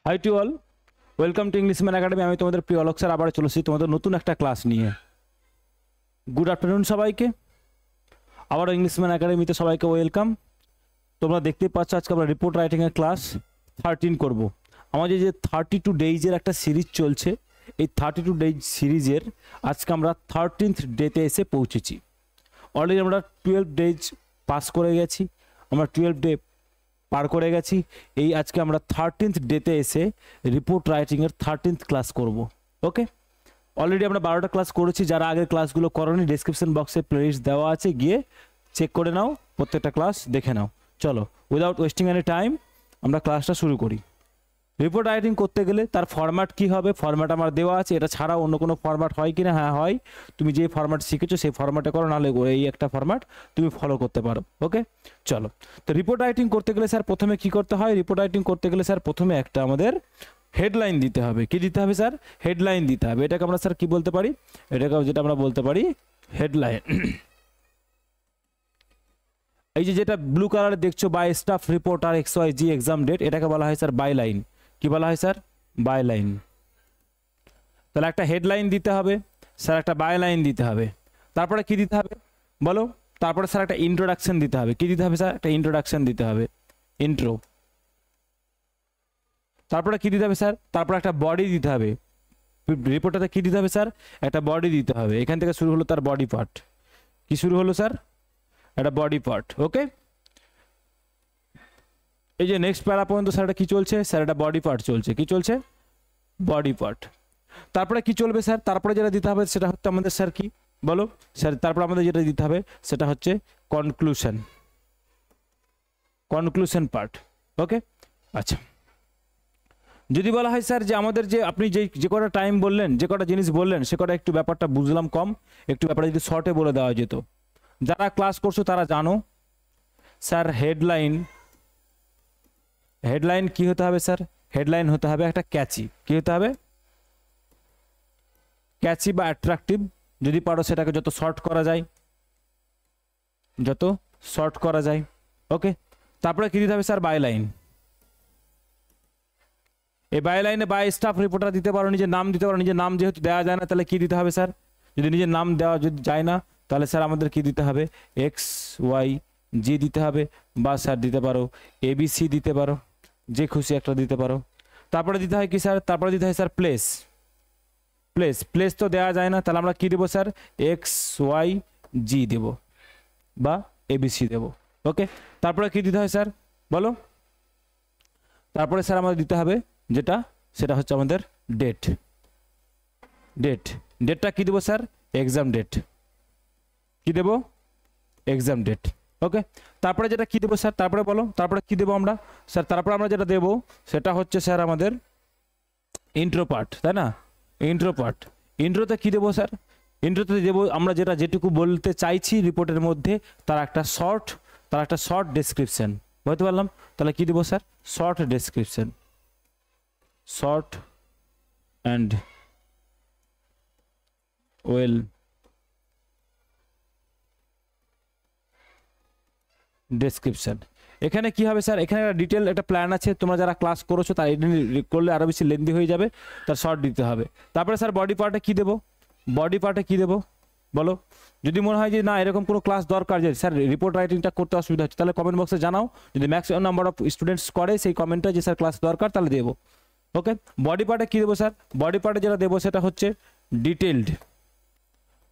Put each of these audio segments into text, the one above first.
High to all, welcome to Englishman Academy. আমি তোমাদের প্রিয় অলোক স্যার আবার চলেছি তোমাদের নতুন একটা ক্লাস নিয়ে। গুড আফটারনুন সবাইকে, আবার ইংলিশম্যান একাডেমিতে সবাইকে ওয়েলকাম। তোমরা দেখতেই পাচ্ছ আজকে আমরা রিপোর্ট রাইটিংয়ের ক্লাস 13 করব। আমাদের যে 32 ডেইজের একটা সিরিজ চলছে, এই 32 ডেইজ সিরিজের আজকে আমরা 13th ডেতে এসে পৌঁছেছি। অলরেডি আমরা 12 ডেজ পাস করে গেছি, আমরা 12 ডে পার করে গেছি। এই আজকে আমরা 13th ডেতে এসে রিপোর্ট রাইটিংয়ের 13th ক্লাস করব। ওকে, অলরেডি আমরা 12টা ক্লাস করেছি। যারা আগের ক্লাসগুলো করোনি, ডেসক্রিপশন বক্সে প্লেলিস্ট দেওয়া আছে, গিয়ে চেক করে নাও, প্রত্যেকটা ক্লাস দেখে নাও। চলো, উইদাউট ওয়েস্টিং এনি টাইম আমরা ক্লাসটা শুরু করি। রিপোর্ট রাইটিং করতে গেলে তার ফরম্যাট কি হবে, ফরম্যাট আমার দেওয়া আছে। এটা ছাড়াও অন্য কোনো ফরম্যাট হয় কি না? হ্যাঁ হয়। তুমি যে ফরম্যাট শিখেছো সেই ফরম্যাটে করো, নাহলে এই একটা ফরম্যাট তুমি ফলো করতে পারো। ওকে, চলো। তো রিপোর্ট রাইটিং করতে গেলে স্যার প্রথমে কি করতে হয়? রিপোর্ট রাইটিং করতে গেলে স্যার প্রথমে একটা আমাদের হেডলাইন দিতে হবে। কি দিতে হবে স্যার? হেডলাইন দিতে হবে। এটাকে আমরা স্যার কি বলতে পারি? এটাকে যেটা আমরা বলতে পারি হেডলাইন। এই যে যেটা ব্লু কালারে দেখছো, by staff reporter XYZ exam date, এটাকে বলা হয় স্যার বাই লাইন। কি বলা হয় স্যার? By line. তাহলে একটা হেডলাইন দিতে হবে স্যার, একটা বাই লাইন দিতে হবে। তারপরে কি দিতে হবে বলো? তারপরে স্যার একটা ইন্ট্রোডাকশন দিতে হবে। কি দিতে হবে স্যার? একটা ইন্ট্রোডাকশন দিতে হবে, ইন্ট্রো। তারপরে কি দিতে হবে স্যার? তারপরে একটা বডি দিতে হবে। রিপোর্টটাতে কি দিতে হবে স্যার? একটা বডি দিতে হবে। এখান থেকে শুরু হলো তার বডি পার্ট। কি শুরু হলো স্যার? একটা বডি পার্ট। ওকে, এই যে নেক্সট প্যারা পর্যন্ত স্যার এটা কি চলছে? স্যার এটা বডি পার্ট চলছে। কি চলছে? Body part. তারপরে কি চলবে স্যার? তারপরে যেটা দিতে হবে সেটা হচ্ছে আমাদের স্যার কি বলো স্যার? তারপরে আমাদের যেটা দিতে হবে সেটা হচ্ছে কনক্লুশন, কনক্লুশন পার্ট। ওকে, আচ্ছা। যদি বলা হয় স্যার যে আমাদের যে আপনি যে কটা টাইম বললেন, যে কটা জিনিস বললেন, সে কটা একটু ব্যাপারটা বুঝলাম কম, একটু ব্যাপারটা যদি শর্টে বলে দেওয়া যেত। যারা ক্লাস করছো তারা জানো স্যার হেডলাইন, হেডলাইন কি হতে হবে স্যার? হেডলাইন হতে হবে একটা ক্যাচি। কি হতে হবে? ক্যাচি বা অ্যাট্রাকটিভ। যদি পারো সেটাকে যত শর্ট করা যায়, যত শর্ট করা যায়। ওকে, তারপরে কি দিতে হবে স্যার? By line. এই বাই লাইনে বাই স্টাফ রিপোর্টার দিতে পারো, নিজের নাম দিতে পারো। নিজের নাম যেহেতু দেওয়া যায় না, তাহলে কি দিতে হবে স্যার? যদি নিজের নাম দেওয়া যদি যায় না, তাহলে স্যার আমাদের কি দিতে হবে? XYZ দিতে হবে, বা স্যার দিতে পারো ABC দিতে পারো, যে খুশি একটা দিতে পারো। তারপরে দিতে হয় কি স্যার? তারপরে দিতে হয় স্যার প্লেস। প্লেস, প্লেস তো দেওয়া যায় না, তাহলে আমরা কি দেবো স্যার? XYZ দেব বা ABC দেব। ওকে, তারপরে কি দিতে হয় স্যার বলো? তারপরে স্যার আমাদের দিতে হবে যেটা, সেটা হচ্ছে আমাদের ডেট। ডেট, ডেটটা কি দেবো স্যার? Exam date. কি দেব? Exam date. ওকে, তারপরে যেটা কি দেবো স্যার? তারপরে বলো, তারপরে কি দেবো আমরা স্যার? তারপরে আমরা যেটা দেবো সেটা হচ্ছে স্যার আমাদের ইন্ট্রো পার্ট, তাই না? Intro part. ইন্ট্রোতে কি দেবো স্যার? ইন্ট্রোতে দেবো আমরা যেটা যেটুকু বলতে চাইছি রিপোর্টের মধ্যে, তার একটা শর্ট ডেসক্রিপশন। বুঝতে পারলাম? তাহলে কি দেবো sir? Short description, short and well description. এখানে কি হবে স্যার? এখানে একটা ডিটেল একটা প্ল্যান আছে, তোমরা যারা ক্লাস করেছো তার করলে আরও বেশি লেন্দি হয়ে যাবে, তার শর্ট দিতে হবে। তারপরে স্যার বডি পার্টে কি দেবো? বডি পার্টে কি দেবো বলো? যদি মনে হয় যে না এরকম কোনো ক্লাস দরকার, যে স্যার রিপোর্ট রাইটিংটা করতে অসুবিধা হচ্ছে, তাহলে কমেন্ট বক্সে জানাও। যদি ম্যাক্সিমাম নাম্বার অফ স্টুডেন্টস করে সেই কমেন্টটা যে স্যার ক্লাস দরকার, তাহলে দেবো। ওকে, বডি পার্টে কী দেবো স্যার? বডি পার্টে যেটা দেবো সেটা হচ্ছে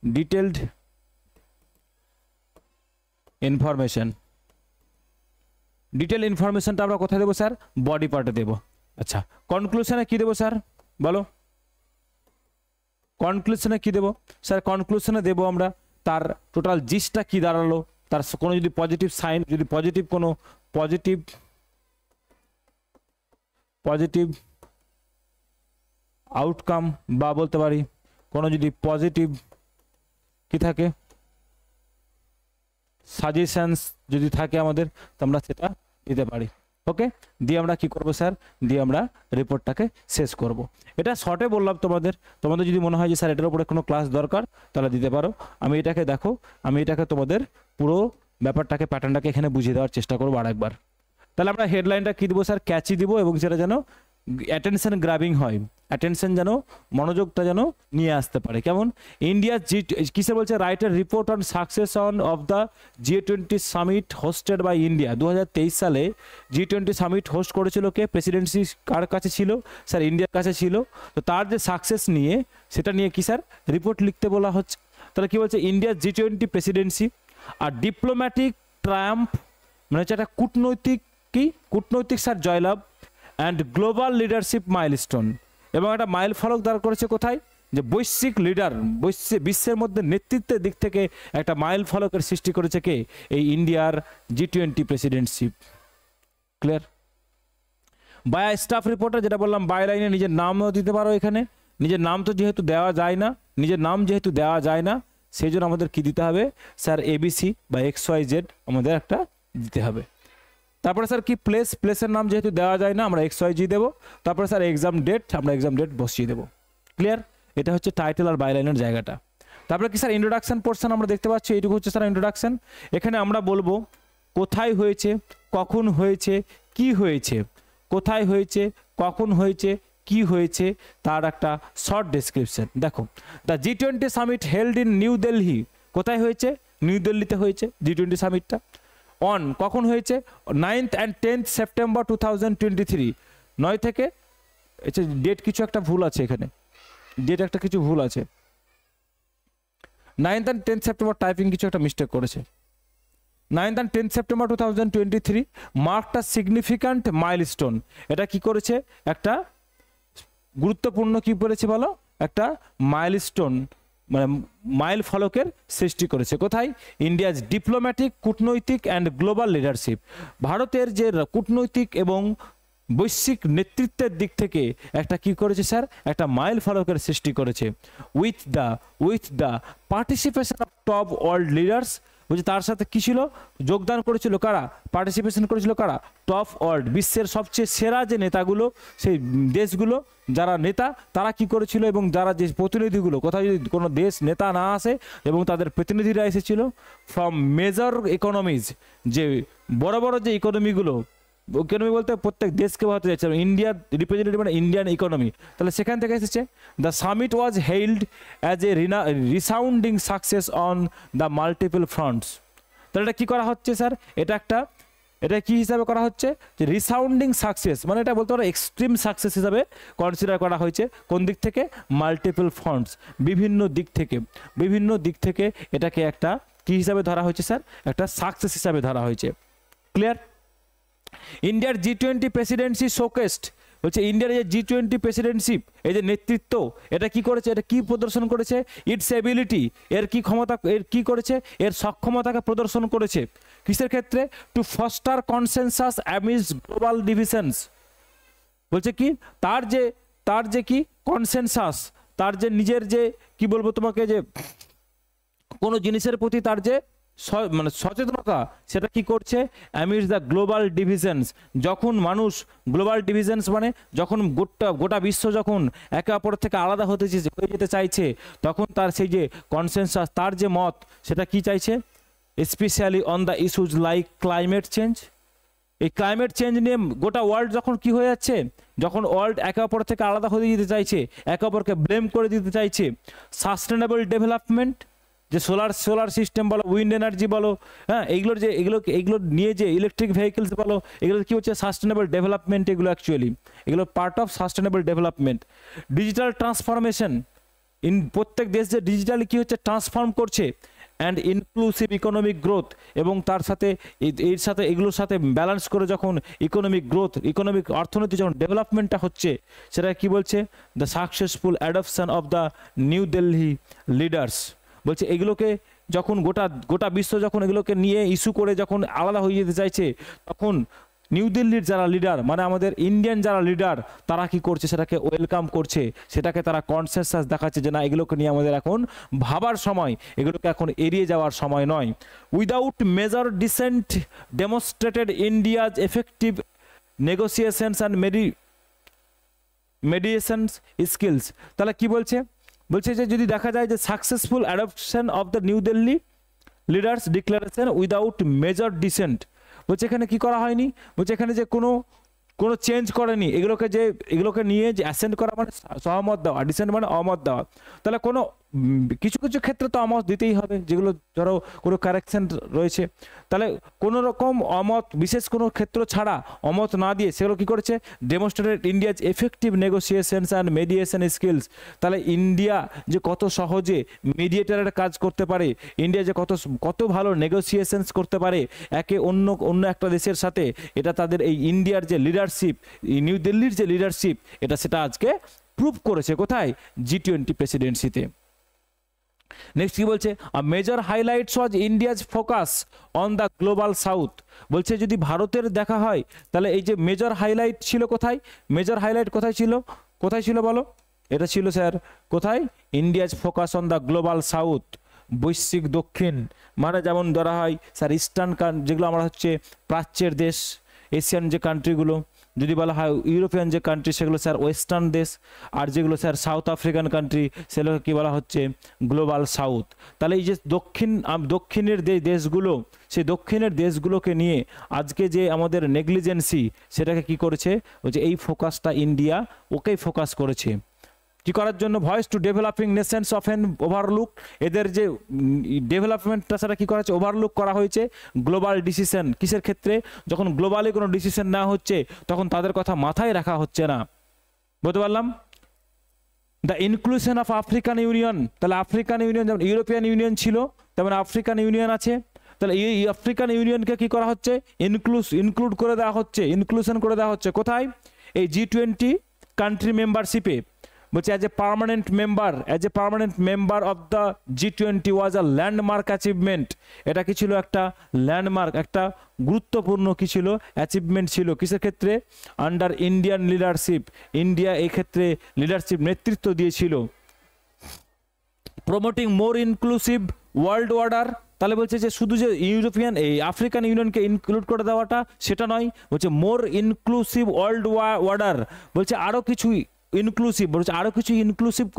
ডিটেলড ইনফরমেশন। ডিটেল ইনফরমেশনটা আমরা কোথায় দেবো স্যার? বডি পার্টে দেবো। আচ্ছা, কনক্লুশনে কি দেবো স্যার বলো? কনক্লুশনে কি দেবো স্যার? কনক্লুশনে দেবো আমরা তার টোটাল জিসটা কি দাঁড়ালো, তার কোনো যদি পজিটিভ সাইন, যদি পজিটিভ কোনো পজিটিভ আউটকাম, বা বলতে পারি কোনো যদি পজিটিভ কি থাকে সাজেশনস যদি থাকে আমাদের, তো আমরা সেটা দিতে পারি। ওকে, দিয়ে আমরা কি করব স্যার? দিয়ে আমরা রিপোর্টটাকে শেষ করব। এটা শর্টে বললাম তোমাদের। তোমাদের যদি মনে হয় যে স্যার এটার উপরে কোনো ক্লাস দরকার, তাহলে দিতে পারো। আমি এটাকে দেখো, আমি এটাকে তোমাদের পুরো ব্যাপারটাকে, প্যাটার্নটাকে এখানে বুঝিয়ে দেওয়ার চেষ্টা করবো আরেকবার। তাহলে আমরা হেডলাইনটা কি দেবো স্যার? ক্যাচি দিব, এবং সেটা যেন অ্যাটেনশন গ্রাবিং হয়, অ্যাটেনশন যেন মনোযোগটা যেন নিয়ে আসতে পারে। কেমন? ইন্ডিয়া কিসে বলছে, write a report on success on of the G20 summit hosted by India. 2023 সালে G20 সামিট হোস্ট করেছিল কে? প্রেসিডেন্সি কার কাছে ছিল স্যার? ইন্ডিয়ার কাছে ছিল। তো তার যে সাকসেস নিয়ে, সেটা নিয়ে কি স্যার রিপোর্ট লিখতে বলা হচ্ছে। তাহলে কি বলছে, ইন্ডিয়ার G20 প্রেসিডেন্সি আর ডিপ্লোম্যাটিক ট্রায়াম্ফ, মানে হচ্ছে একটা কূটনৈতিক কি, কূটনৈতিক স্যার জয়লাভ, অ্যান্ড গ্লোবাল লিডারশিপ মাইলস্টোন, এবং একটা মাইল ফলক দাঁড় করেছে কোথায়? যে বৈশ্বিক লিডার, বিশ্বের মধ্যে নেতৃত্বের দিক থেকে একটা মাইল ফলকের সৃষ্টি করেছে কে? এই ইন্ডিয়ার G20 প্রেসিডেন্টশিপ। ক্লিয়ার? বায়া স্টাফ রিপোর্টার, যেটা বললাম বাই লাইনে নিজের নামও দিতে পারো। এখানে নিজের নাম তো যেহেতু দেওয়া যায় না, সেই জন্য আমাদের কি দিতে হবে স্যার? ABC বা XYZ আমাদের একটা দিতে হবে। তারপরে স্যার কি প্লেসের নাম যেহেতু দেওয়া যায় না, আমরা XYZ দেবো। তারপরে স্যার এক্সাম ডেট, আমরা এক্সাম ডেট বসিয়ে দেবো। ক্লিয়ার? এটা হচ্ছে টাইটেল আর বাইলাইনের জায়গাটা। তারপরে কি স্যার ইন্ট্রোডাকশন পোর্শন আমরা দেখতে পাচ্ছি, এইটুকু হচ্ছে স্যার ইন্ট্রোডাকশন। এখানে আমরা বলবো কোথায় হয়েছে, কখন হয়েছে, কি হয়েছে, কোথায় হয়েছে, কখন হয়েছে, কি হয়েছে, তার একটা শর্ট ডেসক্রিপশন। দেখো, the G20 summit held in New Delhi. কোথায় হয়েছে? নিউ দিল্লিতে হয়েছে G20 সামিটটা। অন কখন হয়েছে? 9th and 10th September 2023। 9 থেকে, আচ্ছা ডেট কিছু একটা ভুল আছে এখানে, ডেট একটা কিছু ভুল আছে, 9th and 10th September typing কিছু একটা মিস্টেক করেছে। 9th and 10th September 2023 marked a significant milestone. এটা কি করেছে? একটা গুরুত্বপূর্ণ কি করেছে বলো? একটা মাইলস্টোন, মানে মাইল ফলকের সৃষ্টি করেছে। কোথায়? ইন্ডিয়াজ ডিপ্লোম্যাটিক, কূটনৈতিক অ্যান্ড গ্লোবাল লিডারশিপ। ভারতের যে কূটনৈতিক এবং বৈশ্বিক নেতৃত্বের দিক থেকে একটা কি করেছে স্যার? একটা মাইল ফলকের সৃষ্টি করেছে। With the participation of top world leaders. বলছে তার সাথে কি ছিল? যোগদান করেছিল কারা? পার্টিসিপেশন করেছিল কারা? টপ ওয়ার্ল্ড, বিশ্বের সবচেয়ে সেরা যে নেতাগুলো, সেই দেশগুলো যারা নেতা, তারা কি করেছিল, এবং যারা যে প্রতিনিধিগুলো, কোথাও যদি কোনো দেশ নেতা না আসে এবং তাদের প্রতিনিধিরা এসেছিল ফ্রম মেজর ইকোনমিজ, যে বড় বড় যে ইকোনমি বলতে প্রত্যেক দেশকে বোঝাতে যাচ্ছে, ইন্ডিয়ার রিপ্রেজেন্টেটিভ মানে ইন্ডিয়ান ইকোনমি, তাহলে সেখান থেকে এসেছে। The summit was held as a resounding success on the multiple fronts. তাহলে এটা কী করা হচ্ছে স্যার? এটা কি হিসাবে করা হচ্ছে? যে রিসাউন্ডিং সাকসেস, মানে এটা বলতে পারো এক্সট্রিম সাকসেস হিসাবে কনসিডার করা হয়েছে। কোন দিক থেকে? মাল্টিপল ফ্রন্টস, বিভিন্ন দিক থেকে এটাকে একটা কি হিসাবে ধরা হয়েছে স্যার? একটা সাকসেস হিসাবে ধরা হয়েছে। ক্লিয়ার? ইন্ডিয়ার G20 প্রেসিডেন্সি শোকেসড, বলছে ইন্ডিয়ার যে G20 প্রেসিডেন্টশিপ, এই যে নেতৃত্ব, এটা কি করেছে? এটা কি প্রদর্শন করেছে? ইটস এবিলিটি, এর কি ক্ষমতা, এর কি করেছে? এর সক্ষমতাকে প্রদর্শন করেছে। কিসের ক্ষেত্রে? To foster consensus amidst global divisions. বলছে কি, তার যে কি কনসেনসাস, তার যে নিজের যে কি বলবো তোমাকে, যে কোনো জিনিসের প্রতি তার যে মানে সচেতনতা, সেটা কি করছে? অ্যামিডস দ্য গ্লোবাল ডিভিশনস। যখন মানুষ গ্লোবাল ডিভিশনস মানে যখন গোটা বিশ্ব যখন একে অপর থেকে আলাদা হয়ে যেতে চাইছে, তখন তার সেই যে কনসেনসাস, তার যে মত, সেটা কি চাইছে? Specially on the issues like climate change. এই ক্লাইমেট চেঞ্জ নিয়ে গোটা ওয়ার্ল্ড যখন কি হয়ে যাচ্ছে, যখন ওয়ার্ল্ড একে অপর থেকে আলাদা হয়ে যেতে চাইছে, একে অপরকে ব্লেম করে দিতে চাইছে। সাস্টেনেবল ডেভেলপমেন্ট, যে সোলার সিস্টেম বলো, উইন্ড এনার্জি বলো, হ্যাঁ, এইগুলো নিয়ে যে ইলেকট্রিক ভেহিকলস বলো, এগুলো কি হচ্ছে? Sustainable development. এগুলো part of sustainable development. Digital transformation, প্রত্যেক দেশ যে ডিজিটালি কি হচ্ছে? ট্রান্সফর্ম করছে। অ্যান্ড ইনক্লুসিভ ইকোনমিক গ্রোথ, এবং তার সাথে এগুলোর সাথে ব্যালেন্স করে যখন ইকোনমিক গ্রোথ, অর্থনীতি যখন ডেভেলপমেন্টটা হচ্ছে, সেটা কি বলছে? The successful adoption of the New Delhi leaders. বলছে এগুলোকে যখন গোটা বিশ্ব যখন এগুলোকে নিয়ে ইস্যু করে যখন আলাদা হয়ে যেতে চাইছে, তখন নিউ দিল্লির যারা লিডার, মানে আমাদের ইন্ডিয়ান যারা লিডার, তারা কি করছে? সেটাকে ওয়েলকাম করছে, সেটাকে তারা কনসেনসাস দেখাচ্ছে যে না, এগুলোকে নিয়ে আমাদের এখন ভাবার সময়, এগুলোকে এখন এড়িয়ে যাওয়ার সময় নয়। Without major dissent demonstrated India's effective negotiations and mediations skills. তাহলে কি বলছে? বলছে যে যদি দেখা যায় যে successful adoption of the New Delhi leaders declaration without major dissent, বলছে এখানে কি করা হয়নি? বলছে এখানে যে কোনো চেঞ্জ করেনি, এগুলোকে নিয়ে যে অ্যাসেন্ট করা মানে সহমত দেওয়া, ডিসেন্ট মানে অমত দেওয়া। তাহলে কোনো কিছু কিছু ক্ষেত্রে তো অমত দিতেই হবে, যেগুলো ধরো কোনো কারেকশন রয়েছে, তাহলে কোনো রকম অমত বিশেষ কোনো ক্ষেত্র ছাড়া অমত না দিয়ে সেগুলো কী করেছে, demonstrated India's effective negotiations and mediation skills. তাহলে ইন্ডিয়া যে কত সহজে মিডিয়েটারের কাজ করতে পারে, ইন্ডিয়া যে কত ভালো নেগোসিয়েশনস করতে পারে অন্য একটা দেশের সাথে, এটা তাদের এই ইন্ডিয়ার যে লিডারশিপ, নিউ দিল্লির যে লিডারশিপ, সেটা আজকে প্রুভ করেছে কোথায়, G20 প্রেসিডেন্সিতে। নেক্সট কি বলছে, major highlights was India's focus on the global south. বলছে যদি ভারতের দেখা হয় তাহলে এই যে মেজর হাইলাইট ছিল কোথায়, মেজর হাইলাইট কোথায় ছিল বলো, এটা ছিল স্যার কোথায়, India's focus on the global south, বৈশ্বিক দক্ষিণ, মানে যেমন ধরা হয় স্যার ইস্টার্ন, যেগুলো আমরা হচ্ছে প্রাচ্যের দেশ, এশিয়ান যে কান্ট্রিগুলো, যদি বলা হয় ইউরোপিয়ান যে কান্ট্রি সেগুলো স্যার ওয়েস্টার্ন দেশ, আর যেগুলো স্যার সাউথ আফ্রিকান কান্ট্রি সেগুলোকে কী বলা হচ্ছে, গ্লোবাল সাউথ। তাহলে এই যে দক্ষিণের দেশগুলো, সেই দক্ষিণের দেশগুলোকে নিয়ে আজকে যে আমাদের নেগলিজেন্সি, সেটাকে কি করেছে, যে এই ফোকাসটা ইন্ডিয়া ওকেই ফোকাস করেছে। কি করার জন্য, voice to developing nations of an overlook, এদের যে ডেভেলপমেন্টটা সেটা কী করা হচ্ছে, ওভারলুক করা হয়েছে। গ্লোবাল ডিসিশন, কিসের ক্ষেত্রে, যখন গ্লোবালি কোনো ডিসিশন নেওয়া হচ্ছে তখন তাদের কথা মাথায় রাখা হচ্ছে না, বলতে পারলাম। The inclusion of African union, তাহলে আফ্রিকান ইউনিয়ন যেমন ইউরোপিয়ান ইউনিয়ন ছিল তেমন আফ্রিকান ইউনিয়ন আছে, তাহলে এই আফ্রিকান ইউনিয়নকে কি করা হচ্ছে, ইনক্লুড করে দেওয়া হচ্ছে, ইনক্লুশন করে দেওয়া হচ্ছে কোথায়, এই G20 কান্ট্রি মেম্বারশিপে। বলছে as a permanent member of the G20 was a landmark achievement. এটা কি ছিল, একটা ল্যান্ডমার্ক, একটা গুরুত্বপূর্ণ কি ছিল, অ্যাচিভমেন্ট ছিল, কিসের ক্ষেত্রে, আন্ডার ইন্ডিয়ান লিডারশিপ, ইন্ডিয়া এই ক্ষেত্রে লিডারশিপ নেতৃত্ব দিয়েছিল। প্রমোটিং মোর ইনক্লুসিভ ওয়ার্ল্ড অর্ডার, তাহলে বলছে যে শুধু যে ইউরোপিয়ান এই আফ্রিকান ইউনিয়নকে ইনক্লুড করে দেওয়াটা সেটা নয়, বলছে মোর ইনক্লুসিভ ওয়ার্ল্ড অর্ডার, বলছে আরও কিছু ইনক্লুসিভ, বলছে আরও কিছু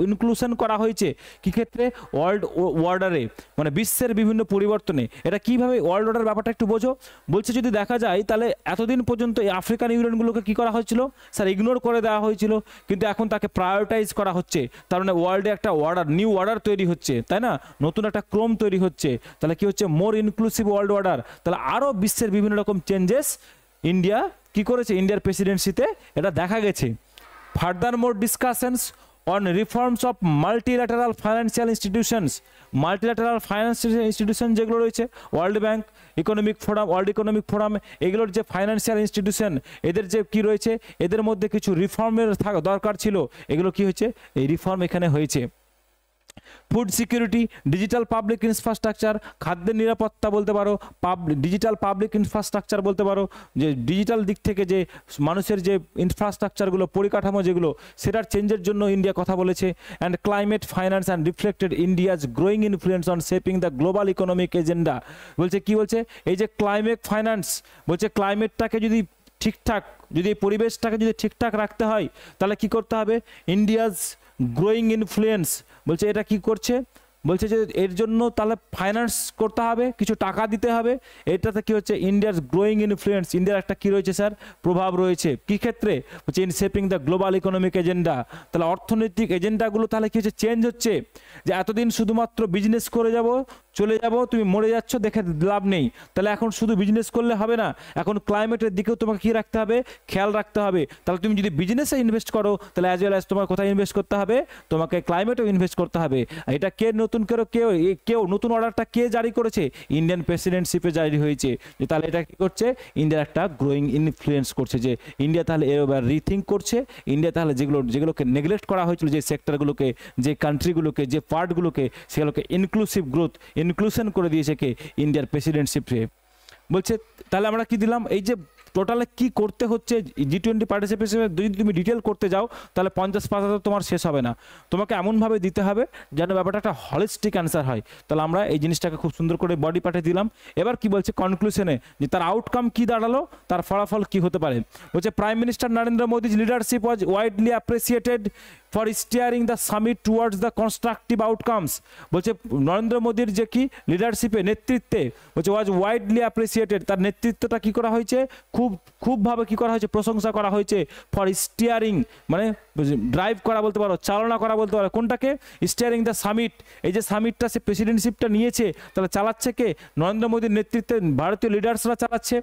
ইনক্লুশন করা হয়েছে কি ক্ষেত্রে, ওয়ার্ল্ড অর্ডারে, মানে বিশ্বের বিভিন্ন পরিবর্তনে। এটা কীভাবে ওয়ার্ল্ড অর্ডার ব্যাপারটা একটু বোঝো। বলছে যদি দেখা যায় তাহলে এতদিন পর্যন্ত এই আফ্রিকান ইউনিয়নগুলোকে কী করা হয়েছিল স্যার, ইগনোর করে দেওয়া হয়েছিল, কিন্তু এখন তাকে প্রায়োরিটাইজ করা হচ্ছে, তার মানে ওয়ার্ল্ডে একটা অর্ডার, নিউ অর্ডার তৈরি হচ্ছে, তাই না, নতুন একটা ক্রম তৈরি হচ্ছে। তাহলে কি হচ্ছে, মোর ইনক্লুসিভ ওয়ার্ল্ড অর্ডার, তাহলে আরও বিশ্বের বিভিন্ন রকম চেঞ্জেস ইন্ডিয়া কি করেছে, ইন্ডিয়ার প্রেসিডেন্সিতে এটা দেখা গেছে। Furthermore discussions on reforms of multilateral financial institutions, যেগুলো রয়েছে, world bank, world economic forum, এগুলোর যে ফাইন্যান্সিয়াল ইনস্টিটিউশন, এদের যে কি রয়েছে, এদের মধ্যে কিছু রিফর্মের দরকার ছিল, এগুলো কি হয়েছে, এই রিফর্ম এখানে হয়েছে। Food security, digital public infrastructure, খাদ্যের নিরাপত্তা বলতে পারো, ডিজিটাল পাবলিক ইনফ্রাস্ট্রাকচার বলতে পারো, যে ডিজিটাল দিক থেকে যে মানুষের যে ইনফ্রাস্ট্রাকচারগুলো, পরিকাঠামো যেগুলো, সেটার চেঞ্জের জন্য ইন্ডিয়া কথা বলেছে। And climate finance and reflected India's growing influence on shaping the global economic agenda. বলছে কি বলছে, এই যে ক্লাইমেট ফাইন্যান্স, বলছে ক্লাইমেটটাকে যদি ঠিকঠাক, যদি এই পরিবেশটাকে যদি ঠিকঠাক রাখতে হয় তাহলে কি করতে হবে, ইন্ডিয়াজ গ্রোয়িং ইনফ্লুয়েন্স, বলছে এটা কি করছে, বলছে যে এর জন্য তাহলে ফাইন্যান্স করতে হবে, কিছু টাকা দিতে হবে, এটাতে কি হচ্ছে, ইন্ডিয়ার গ্রোয়িং ইনফ্লুয়েন্স, ইন্ডিয়ার একটা কি রয়েছে স্যার, প্রভাব রয়েছে, কি ক্ষেত্রে, হচ্ছে in shaping the global economic agenda. তাহলে অর্থনৈতিক এজেন্ডাগুলো তাহলে কি হচ্ছে, চেঞ্জ হচ্ছে, যে এতদিন শুধুমাত্র বিজনেস করে চলে যাব, তুমি মরে যাচ্ছ, দেখে লাভ নেই, তাহলে এখন শুধু বিজনেস করলে হবে না, এখন ক্লাইমেটের দিকেও তোমাকে কি রাখতে হবে, খেয়াল রাখতে হবে। তাহলে তুমি যদি বিজনেসে ইনভেস্ট করো তাহলে অ্যাজ ওয়েল অ্যাজ তোমার কোথায় ইনভেস্ট করতে হবে, তোমাকে ক্লাইমেটেও ইনভেস্ট করতে হবে। এটা কে নতুন কেউ নতুন অর্ডারটা কে জারি করেছে, ইন্ডিয়ান প্রেসিডেন্টশিপে জারি হয়েছে, যে তাহলে এটা কি করছে, ইন্ডিয়ার একটা গ্রোয়িং ইনফ্লুয়েন্স করছে, যে ইন্ডিয়া তাহলে এবার রিথিঙ্ক করছে, ইন্ডিয়া তাহলে যেগুলোকে নেগলেক্ট করা হয়েছিল, যে সেক্টরগুলোকে, যে কান্ট্রিগুলোকে, যে পার্টগুলোকে, সেগুলোকে ইনক্লুসিভ গ্রোথ, ইনক্লুশন করে দিয়েছে কে, ইন্ডিয়ার প্রেসিডেন্টশিপে। বলছে তাহলে আমরা কি দিলাম, এই যে টোটালে কি করতে হচ্ছে G20 পার্টিসিপেশনে, যদি তুমি ডিটেল করতে যাও তাহলে 50 পাতা তো তোমার শেষ হবে না, তোমাকে এমনভাবে দিতে হবে যেন ব্যাপারটা একটা হলিস্টিক অ্যান্সার হয়। তাহলে আমরা এই জিনিসটাকে খুব সুন্দর করে বডি পার্টে দিলাম। এবার কি বলছে কনক্লুশনে, যে তার আউটকাম কি দাঁড়ালো, তার ফলাফল কি হতে পারে। বলছে prime minister Narendra Modi's leadership was widely appreciated for steering the summit towards the constructive outcomes. বলছে নরেন্দ্র মোদীর যে কি লিডারশিপে, নেতৃত্বে, বলছে ওয়াজ ওয়াইডলি অ্যাপ্রিসিয়েটেড, তার নেতৃত্বটা কি করা হয়েছে, খুব খুবভাবে কী করা হয়েছে, প্রশংসা করা হয়েছে ফর স্টিয়ারিং, মানে ড্রাইভ করা বলতে পারো, চালনা করা বলতে পারো কোনটাকে, স্টিয়ারিং দ্য সামিট। এই যে সামিটটা সে প্রেসিডেন্টশিপটা নিয়েছে, তাহলে চালাচ্ছে কে? নরেন্দ্র মোদীর নেতৃত্বে ভারতীয় লিডার্সরা চালাচ্ছে।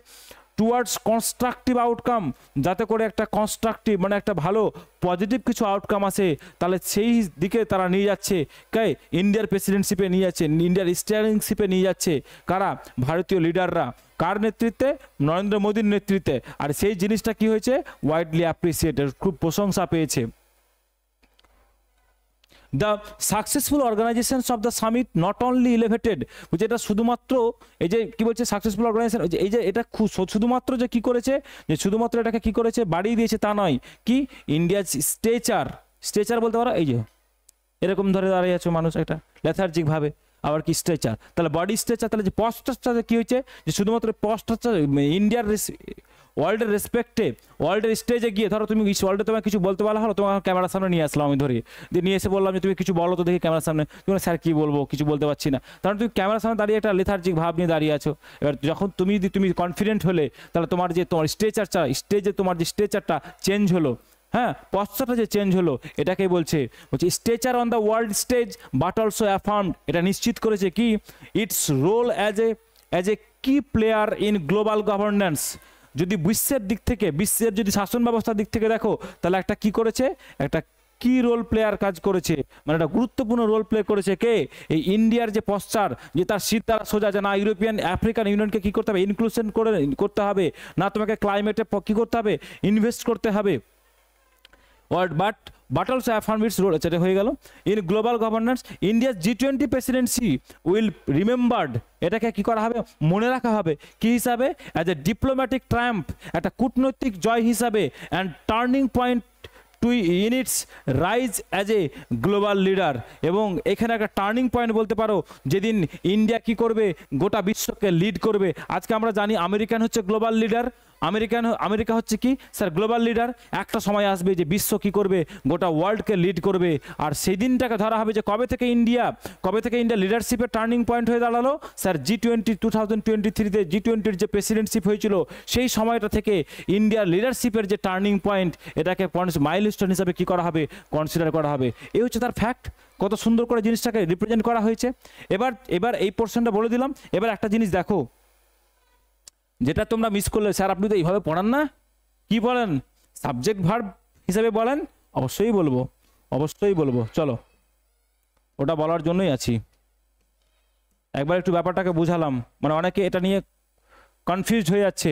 টুয়ার্ডস কনস্ট্রাকটিভ আউটকাম, যাতে করে একটা কনস্ট্রাকটিভ মানে একটা ভালো পজিটিভ কিছু আউটকাম আসে, তাহলে সেই দিকে তারা নিয়ে যাচ্ছে। কে? ইন্ডিয়ার প্রেসিডেন্টশিপে নিয়ে যাচ্ছে, ইন্ডিয়ার স্টিয়ারিংশিপে নিয়ে যাচ্ছে কারা? ভারতীয় লিডাররা। কার নেতৃত্বে? নরেন্দ্র মোদীর নেতৃত্বে। আর সেই জিনিসটা কি হয়েছে? ওয়াইডলি অ্যাপ্রিসিয়েটেড, খুব প্রশংসা পেয়েছে। The successful organisations of the summit not only elevated, যেটা শুধুমাত্র এই যে কি বলছে সাকসেসফুল অর্গানাইজেশন, এই যে এটা শুধুমাত্র যে কি করেছে, যে শুধুমাত্র এটাকে কি করেছে, বাড়িয়ে দিয়েছে তা নয়, কি ইন্ডিয়ার স্ট্রেচার বলতে পারো, এই যে এরকম ধরে দাঁড়িয়ে আছে মানুষ একটা লেথার্জিক ভাবে, আবার কি স্ট্রেচার, তাহলে বডি স্ট্রেচার, তাহলে যে পস্টারটা কি হয়েছে, যে শুধুমাত্র পস্টারটা ইন্ডিয়ার ওয়ার্ল্ডের রেসপেক্টে, ওয়ার্ল্ডের স্টেজে গিয়ে, ধরো তুমি ওয়ার্ল্ডে তোমার কিছু বলতে বলা হলো, তোমার ক্যামেরার সামনে নিয়ে আসলাম আমি, ধরে দিয়ে নিয়ে এসে বললাম যে তুমি কিছু বলো তো দেখি ক্যামেরার সামনে, তুমি স্যার কী বলবো, কিছু বলতে পারছি না, কারণ তুমি ক্যামেরার সামনে দাঁড়িয়ে একটা লেথার্জিক ভাব নিয়ে দাঁড়িয়ে আছো। এবার যখন তুমি কনফিডেন্ট হলে, তাহলে তোমার স্টেজে তোমার যে স্ট্রেচারটা চেঞ্জ হলো, হ্যাঁ, পশ্চাৎটা যে চেঞ্জ হলো, এটাকেই বলছে stature on the world stage but also affirmed, এটা নিশ্চিত করেছে কি ইটস রোল অ্যাজ এ কি প্লেয়ার ইন গ্লোবাল গভর্নেন্স। যদি বিশ্বের দিক থেকে, বিশ্বের যদি শাসন ব্যবস্থার দিক থেকে দেখো, তাহলে একটা কি করেছে, একটা কি রোল প্লেয়ার কাজ করেছে, মানে একটা গুরুত্বপূর্ণ রোল প্লে করেছে কে? এই ইন্ডিয়ার যে পশ্চার, যে তার শীত দ্বারা সোজা, যে না ইউরোপিয়ান আফ্রিকান ইউনিয়নকে কী করতে হবে, ইনক্লুশন করতে হবে, না তোমাকে ক্লাইমেটে কী করতে হবে, ইনভেস্ট করতে হবে, but also affirm its role, এটা হয়ে গেল। ইন গ্লোবাল গভর্নেন্স ইন্ডিয়ার G20 প্রেসিডেন্সি উইল রিমেম্বার্ড, এটাকে কি করা হবে, মনে রাখা হবে কি হিসাবে, অ্যাজ এ ডিপ্লোম্যাটিক ট্রায়াম্প, একটা কূটনৈতিক জয় হিসাবে, and turning point to in its rise as a global leader. এবং এখানে একটা টার্নিং পয়েন্ট বলতে পারো, যেদিন ইন্ডিয়া কি করবে, গোটা বিশ্বকে লিড করবে। আজকে আমরা জানি আমেরিকান হচ্ছে গ্লোবাল লিডার, আমেরিকা হচ্ছে কি স্যার গ্লোবাল লিডার। একটা সময় আসবে যে বিশ্ব কি করবে, গোটা ওয়ার্ল্ডকে লিড করবে। আর সেই দিনটাকে ধরা হবে যে কবে থেকে ইন্ডিয়া লিডারশিপের টার্নিং পয়েন্ট হয়ে দাঁড়ালো, স্যার G20 2023-তে G20-র যে প্রেসিডেন্টশিপ হয়েছিল, সেই সময়টা থেকে ইন্ডিয়ার লিডারশিপের যে টার্নিং পয়েন্ট, এটাকে মাইলস্টোন হিসাবে কি করা হবে, কনসিডার করা হবে। এই হচ্ছে তার ফ্যাক্ট, কত সুন্দর করে জিনিসটাকে রিপ্রেজেন্ট করা হয়েছে। এবার এই পোর্শনটা বলে দিলাম। এবার একটা জিনিস দেখো, যেটা তোমরা মিস করলে, স্যার আপনি তো এইভাবে পড়ান না, কি বলেন, সাবজেক্ট ভার্ব হিসাবে বলেন, অবশ্যই বলবো, চলো ওটা বলার জন্যই আছি। একবার একটু ব্যাপারটাকে বুঝালাম, মানে অনেকে এটা নিয়ে কনফিউজড হয়ে যাচ্ছে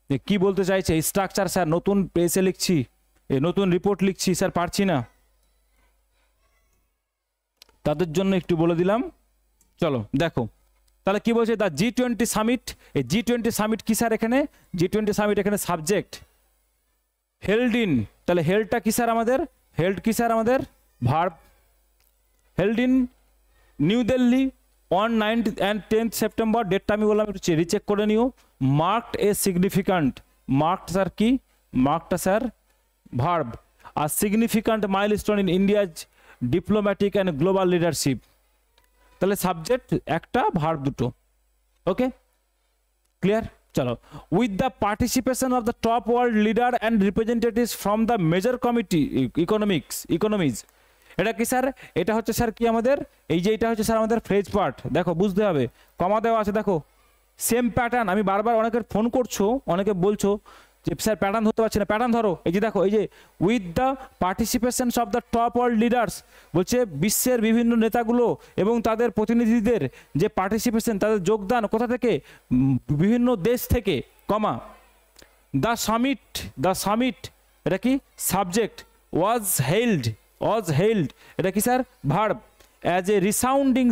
যে কি বলতে চাইছে। স্ট্রাকচার স্যার নতুন পেজে লিখছি, নতুন রিপোর্ট লিখছি, স্যার পারছি না, তাদের জন্য একটু বলে দিলাম। চলো দেখো তাহলে কি বলছে, দ্য G20 সামিট। এই G20 সামিট কি স্যার, এখানে G20 সামিট এখানে সাবজেক্ট হেল্ড ইন, তাহলে হেল্ডটা কি স্যার আমাদের, হেল্ড কি স্যার আমাদের verb, held in New Delhi on 9th and 10th September, ডেটটা আমি বললাম একটু রিচেক করে নিও। Marked a significant, marked sir কি, মার্কটা স্যার ভার্ব, আর significant milestone in India's diplomatic and global leadership. তাহলে সাবজেক্ট একটা, ভার্ব দুটো, ওকে ক্লিয়ার। চলো, with the participation of the top world leader and representatives from the major committee economies. এটা কি sir, এটা হচ্ছে স্যার কি আমাদের, এই যে এটা হচ্ছে স্যার আমাদের ফ্রেজ পার্ট। দেখো বুঝতে হবে, কমা দেওয়া আছে, দেখো সেম প্যাটার্ন। আমি বারবার অনেকের ফোন করছো, অনেকে বলছো যে স্যার প্যাটার্ন ধরতে পারছি না, প্যাটার্ন ধরো। এই যে দেখো, এই যে with the পার্টিসিপেশনস of the top world leaders, বলছে বিশ্বের বিভিন্ন নেতাগুলো এবং তাদের প্রতিনিধিদের যে পার্টিসিপেশন, তাদের যোগদান কোথা থেকে, বিভিন্ন দেশ থেকে, কমা দ্য সামিট এটা কি সাবজেক্ট, ওয়াজ হেল্ড এটা কি sir verb, as a resounding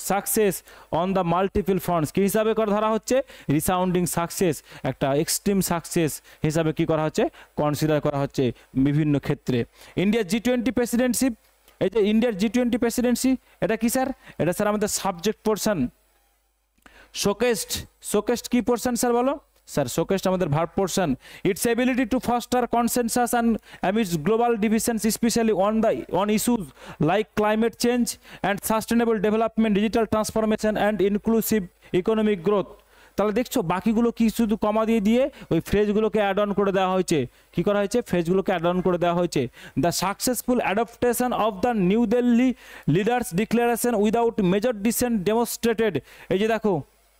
success on the multiple fronts, কী হিসাবে করে ধরা হচ্ছে, রিসাউন্ডিং সাকসেস, একটা এক্সট্রিম সাকসেস হিসাবে কি করা হচ্ছে, কনসিডার করা হচ্ছে বিভিন্ন ক্ষেত্রে। ইন্ডিয়ার G20 প্রেসিডেন্টশিপ, এই যে ইন্ডিয়ার G20 প্রেসিডেন্সি, এটা কি স্যার, এটা স্যার আমাদের সাবজেক্ট পোর্শন। শোকেসড কি পোর্শন স্যার বলো, স্যার শোকেসড আমাদের verb portion. Its ability to foster consensus and amidst global divisions specially on issues like climate change and sustainable development, digital transformation and inclusive economic growth. তাহলে দেখছো বাকিগুলো কি শুধু কমা দিয়ে দিয়ে ওই ফ্রেজগুলোকে অ্যাড অন করে দেওয়া হয়েছে। কি করা হয়েছে? ফ্রেজগুলোকে অ্যাড অন করে দেওয়া হয়েছে। The successful adaptation of the New Delhi leaders declaration without major dissent demonstrated. এই যে দেখো,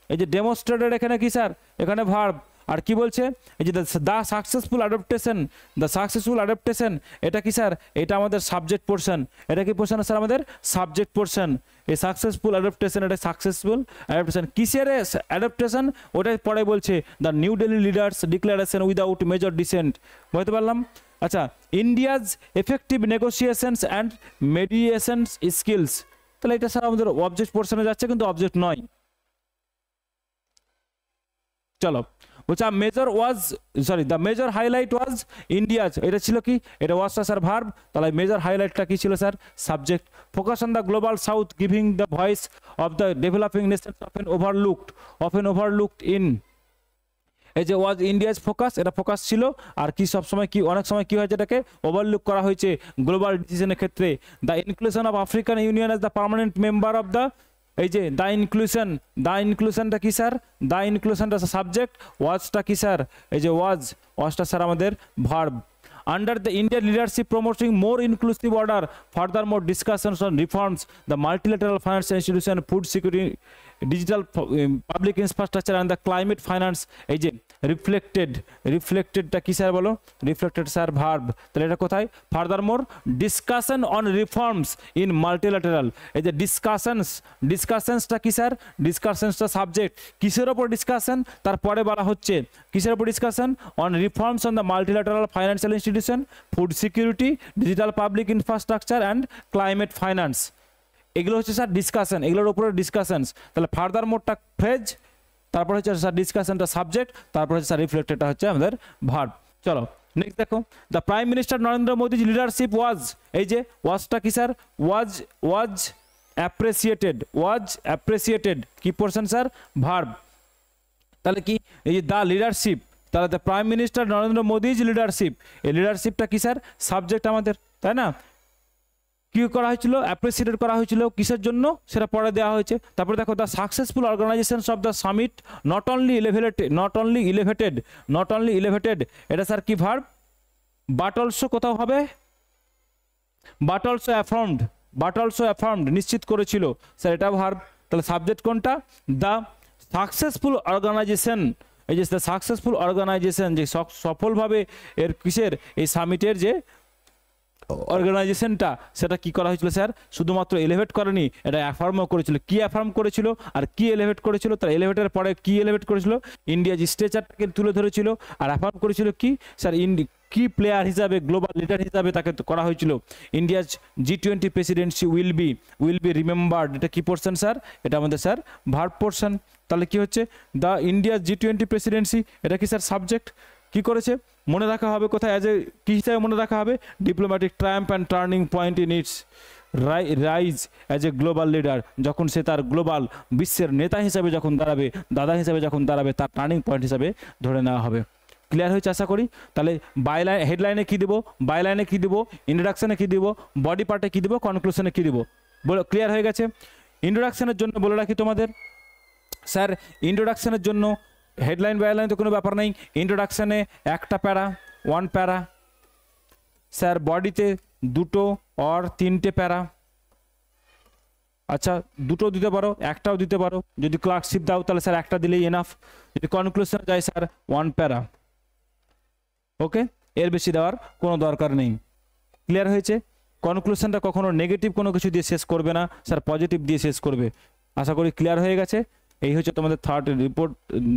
এই যে ডেমনস্ট্রেটেড এখানে কি স্যার? এখানে ভার্ব। আর কি বলছে? এই যে the successful adaptation, the successful adaptation, এটা কি স্যার? এটা আমাদের সাবজেক্ট পোর্শন। এটা কি পোর্শন স্যার? আমাদের সাবজেক্ট পোর্শন। এই সাকসেসফুল অ্যাডাপ্টেশন, এটা সাকসেসফুল অ্যাডাপ্টেশন। কিসের অ্যাডাপ্টেশন? ওটাই পরে বলছে the New Delhi leaders declaration without major dissent. বুঝতে পারলাম? আচ্ছা, India's effective negotiations and mediations skills. তাহলে এটা স্যার আমাদের অবজেক্ট পোর্শনে যাচ্ছে, কিন্তু অবজেক্ট নয়। চলো, বলছে major was, sorry, the major highlight was India's. এটা ছিল কি? এটা ওয়াজটা স্যার ভার্ব। তাহলে মেজর হাইলাইটটা কি ছিল sir? Subject. Focus on the global south giving the voice of the developing Nations often overlooked in. এই যে ওয়াজ ইন্ডিয়াজ ফোকাস, এটা ফোকাস ছিল। আর কি সবসময় কি, অনেক সময় কি হয়েছে, এটাকে ওভারলুক করা হয়েছে গ্লোবাল ডিসিশনের ক্ষেত্রে। The inclusion of African union as the permanent member of the, এই যে দ্য ইনক্লুশনটা কি স্যার? দ্য ইনক্লুশনটা সাবজেক্ট, ওয়াজটা কি স্যার? এই যে ওয়াজটা স্যার আমাদের verb. Under the Indian leadership promoting more inclusive order, furthermore discussions on reforms, the multilateral financial institution, food security, digital public infrastructure and the climate finance, এই যে রিফ্লেক্টেডটা কি sir বলো? Reflected sir verb. তাহলে এটা কোথায়? ফার্দারমোর discussion on reforms in multilateral. এই যে ডিসকাশনসটা কি স্যার? ডিসকাশনসটা সাবজেক্ট। কিসের ওপর ডিসকাশন? তারপরে বলা হচ্ছে কিসের ওপর discussion? On reforms on the multilateral financial institution, food security, digital public infrastructure and climate finance. এগুলো হচ্ছে স্যার ডিসকাশন, এগুলোর উপরে ডিসকাশনস। তাহলে ফার্দার মোডটা ফ্রেজ, তারপর হচ্ছে স্যার ডিসকাশনটা সাবজেক্ট, তারপর হচ্ছে স্যার রিফ্লেক্টেডটা হচ্ছে আমাদের ভার্ব। চলো নেক্সট দেখো, the prime minister Narendra Modi's leadership was, এই যে ওয়াজটা কি স্যার? ওয়াজ অ্যাপ্রিসিয়েটেড কি পোর্শন স্যার? ভার্ব। তাহলে কি? এই যে দ্য লিডারশিপ, তাহলে the prime minister Narendra Modi's leadership, এই লিডারশিপটা কি স্যার? সাবজেক্ট আমাদের, তাই না? কি করা হয়েছিল? অ্যাপ্রিসিয়েটেড করা হয়েছিল। কিসের জন্য? সেটা পরে দেওয়া হয়েছে। তারপরে দেখো, the successful organisation of the summit not only elevated, এটা স্যার কি ভার্ব? বাট অলসো কোথাও হবে? বাট অলসো অ্যাফার্মড, নিশ্চিত করেছিল স্যার, এটা ভার্ব। তাহলে সাবজেক্ট কোনটা? The successful organisation. এই যে দ্য সাকসেসফুল অর্গানাইজেশন, যে সফলভাবে এর কিসের? এই সামিটের যে অর্গানাইজেশনটা, সেটা কি করা হয়েছিল স্যার? শুধুমাত্র এলিভেট করেনি, এটা অ্যাফার্মও করেছিল। কি অ্যাফার্ম করেছিল আর কি এলিভেট করেছিল? তার এলিভেটের পরে কি এলিভেট করেছিল? ইন্ডিয়াজ স্ট্রেচারটাকে তুলে ধরেছিল। আর অ্যাফার্ম করেছিল কি স্যার? কি প্লেয়ার হিসাবে, গ্লোবাল লিডার হিসাবে তাকে করা হয়েছিল। India's G20 Presidency will be remembered, এটা কি পোর্শন স্যার? এটা আমাদের স্যার ভার্ব পোর্শন। তাহলে কি হচ্ছে? দ্য ইন্ডিয়াজ G20 প্রেসিডেন্সি, এটা কি স্যার? সাবজেক্ট। কি করেছে? মনে রাখা হবে কোথায়? অ্যাজ এ কি হিসাবে মনে রাখা হবে? Diplomatic Triumph and turning point in its rise as a global leader. যখন সে তার গ্লোবাল বিশ্বের নেতা হিসাবে যখন দাঁড়াবে, দাদা হিসাবে যখন দাঁড়াবে, তার টার্নিং পয়েন্ট হিসাবে ধরে নেওয়া হবে। ক্লিয়ার হয়েছে আশা করি। তাহলে বাইলাইন, হেডলাইনে কী দেবো, বাইলাইনে কী দেবো, ইন্ট্রোডাকশানে কী দেবো, বডি পার্টে কী দেবো, কনক্লুশনে কী দেবো, বলো। ক্লিয়ার হয়ে গেছে? ইন্ট্রোডাকশানের জন্য বলে রাখি তোমাদের স্যার, ইন্ট্রোডাকশানের জন্য হেডলাইন বাইলাইন তো কোনো ব্যাপার নেই। ইন্ট্রোডাকশানে একটা প্যারা, 1 প্যারা স্যার। বডিতে 2 or 3টে প্যারা। আচ্ছা, 2টো দিতে পারো, 1টাও দিতে পারো। যদি ক্লার্কশিপ দাও তাহলে স্যার 1টা দিলেই এনাফ। যদি কনক্লুশন যায় স্যার 1 প্যারা। ওকে, এর বেশি দেওয়ার কোনো দরকার নেই। ক্লিয়ার হয়েছে? কনক্লুশনটা কখনো নেগেটিভ কোনো কিছু দিয়ে শেষ করবে না স্যার, পজিটিভ দিয়ে শেষ করবে। আশা করি ক্লিয়ার হয়ে গেছে। এই হচ্ছে তোমাদের রিপোর্ট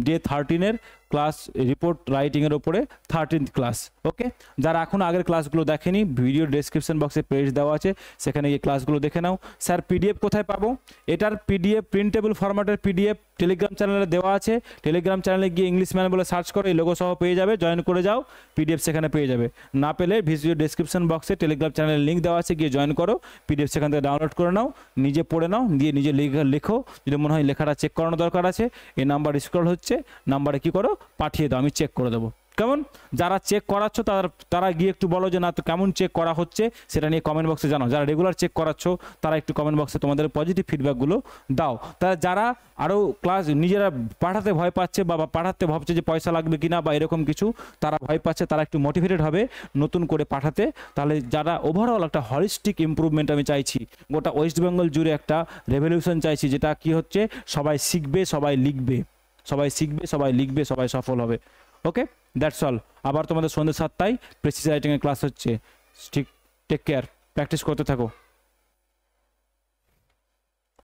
ডে 13-এর ক্লাস, রিপোর্ট রাইটিংয়ের ওপরে 13th ক্লাস। ওকে, যারা এখন আগের ক্লাসগুলো দেখেনি, ভিডিও ডেসক্রিপশন বক্সে পেজ দেওয়া আছে, সেখানে গিয়ে ক্লাসগুলো দেখে নাও। স্যার পিডিএফ কোথায় পাবো? এটার পিডিএফ, প্রিন্টেবল ফরম্যাটের পিডিএফ টেলিগ্রাম চ্যানেলে দেওয়া আছে। টেলিগ্রাম চ্যানেলে গিয়ে ইংলিশ ম্যান বলে সার্চ করে এই লোগো সহ পেয়ে যাবে, জয়েন করে যাও, পিডিএফ সেখানে পেয়ে যাবে। না পেলে ভিডিও ডেসক্রিপশন বক্সে টেলিগ্রাম চ্যানেলের লিঙ্ক দেওয়া আছে, গিয়ে জয়েন করো, পিডিএফ সেখান থেকে ডাউনলোড করে নাও, নিজে পড়ে নাও, দিয়ে নিজে লেখো। যদি মনে হয় লেখাটা চেক করানো দরকার আছে, এই নাম্বার স্ক্রল হচ্ছে, নাম্বারে কি করো, পাঠিয়ে দাও, আমি চেক করে দেবো। কেমন? যারা চেক করাচ্ছ তারা গিয়ে একটু বলো যে না তো কেমন চেক করা হচ্ছে, সেটা নিয়ে কমেন্ট বক্সে জানাও। যারা রেগুলার চেক করাচ্ছ তারা একটু কমেন্ট বক্সে তোমাদের পজিটিভ ফিডব্যাকগুলো দাও। তারা যারা আরও ক্লাস নিজেরা পাঠাতে ভয় পাচ্ছে বা পাঠাতে ভাবছে যে পয়সা লাগবে কিনা বা এরকম কিছু, তারা ভয় পাচ্ছে, তারা একটু মোটিভেটেড হবে নতুন করে পাঠাতে। তাহলে যারা ওভারঅল একটা হলিস্টিক ইমপ্রুভমেন্ট আমি চাইছি, গোটা ওয়েস্ট বেঙ্গল জুড়ে একটা রেভলিউশন চাইছি, যেটা কি হচ্ছে সবাই শিখবে, সবাই লিখবে, সবাই শিখবে, সবাই লিখবে, সবাই সফল হবে। ওকে, দ্যাটস অল। আবার তোমাদের সন্ধ্যে 7টায় প্রেসিস রাইটিংয়ের ক্লাস হচ্ছে। ঠিক, টেক কেয়ার, প্র্যাকটিস করতে থাকো।